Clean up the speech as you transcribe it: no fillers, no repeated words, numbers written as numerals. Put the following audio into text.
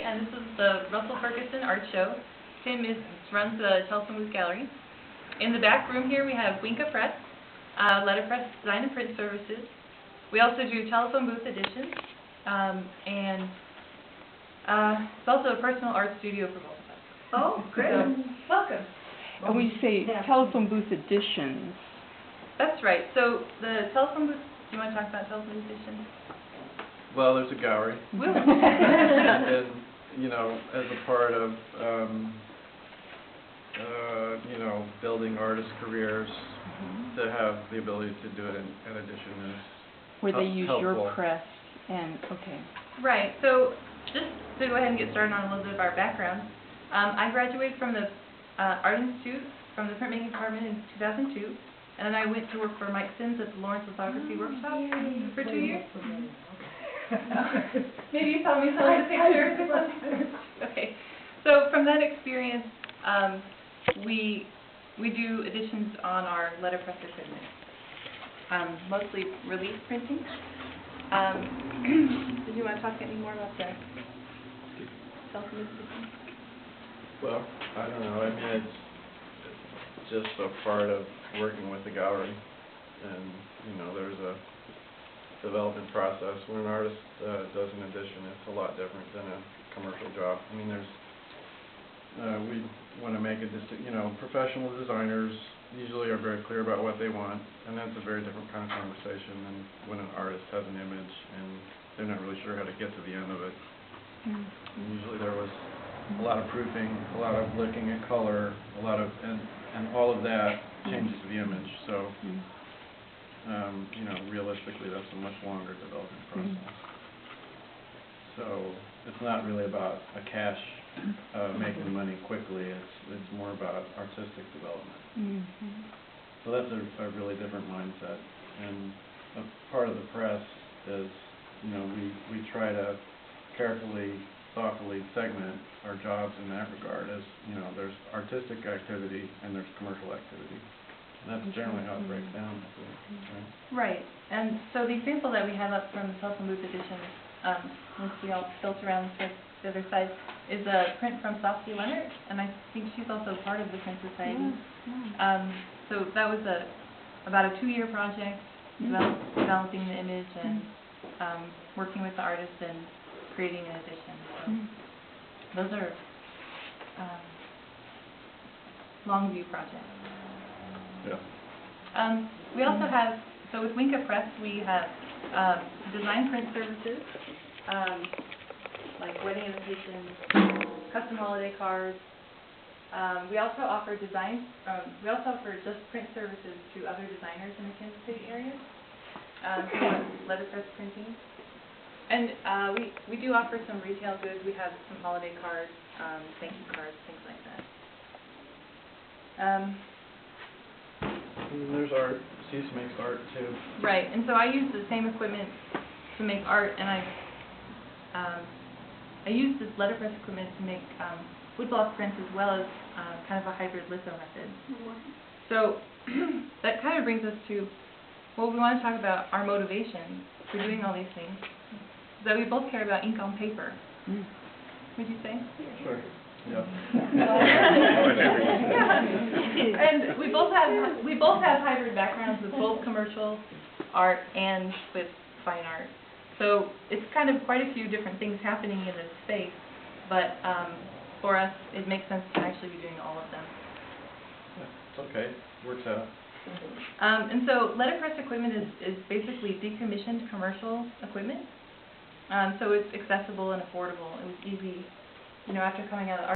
and this is the Russell Ferguson Art Show. Tim runs the Telephone Booth Gallery. In the back room here we have Winka Press, letterpress design and print services. We also do telephone booth editions, and it's also a personal art studio for both of us. Oh, great. So, welcome. And when you say telephone booth editions. That's right. So the telephone booth, do you want to talk about telephone booth editions? Well, there's a gallery. Woo. And, you know, as a part of, you know, building artist careers, to have the ability to do it in addition is Where they use helpful. your press and, okay. Right. So just to go ahead and get started on a little bit of our background, I graduated from the Art Institute from the printmaking department in 2002, and then I went to work for Mike Sims at the Lawrence Lithography Workshop for 2 years. Maybe you saw me some of the pictures or something. Okay. So from that experience, we do editions on our letterpress equipment, mostly relief printing. Did you want to talk any more about the self-made edition? Well, I don't know. I mean, it's just a part of working with the gallery, and you know, there's a development process. When an artist does an edition, it's a lot different than a commercial job. I mean, there's we want to make you know, professional designers usually are very clear about what they want, and that's a very different kind of conversation than when an artist has an image and they're not really sure how to get to the end of it. Usually there was a lot of proofing, a lot of looking at color, a lot of, and all of that changes the image. So, you know, realistically, that's a much longer development process. So it's not really about a cash making money quickly. It's more about artistic development. So that's a really different mindset. And a part of the press is, you know, we try to carefully, thoughtfully segment our jobs in that regard. As you know, there's artistic activity and there's commercial activity. And that's generally how it breaks down. Right. And so the example that we have up from the telephone booth edition, once we all built around the other side, is a print from Cecilia Leonard, and I think she's also part of the Print Society. So that was about a 2-year project, developing the image and working with the artist and creating an edition. So those are long view projects. Yeah. We also have, so with Winka Press, we have design print services, like wedding invitations, custom holiday cards. We also offer we also offer just print services to other designers in the Kansas City area, letterpress printing. And we do offer some retail goods. We have some holiday cards, thank you cards, things like that. And there's art. Cease makes art too. Right, and so I use the same equipment to make art, and I use this letterpress equipment to make woodblock prints as well as kind of a hybrid litho method. So that kind of brings us to what we want to talk about, our motivation for doing all these things. So we both care about ink on paper. Would you say? Sure. Yeah. And we both have hybrid backgrounds with both commercial art and with fine art. So it's kind of quite a few different things happening in this space, but for us it makes sense to actually be doing all of them. Yeah, it's okay. Works out. And so letterpress equipment is basically decommissioned commercial equipment. So it's accessible and affordable. It was easy, you know, after coming out of the art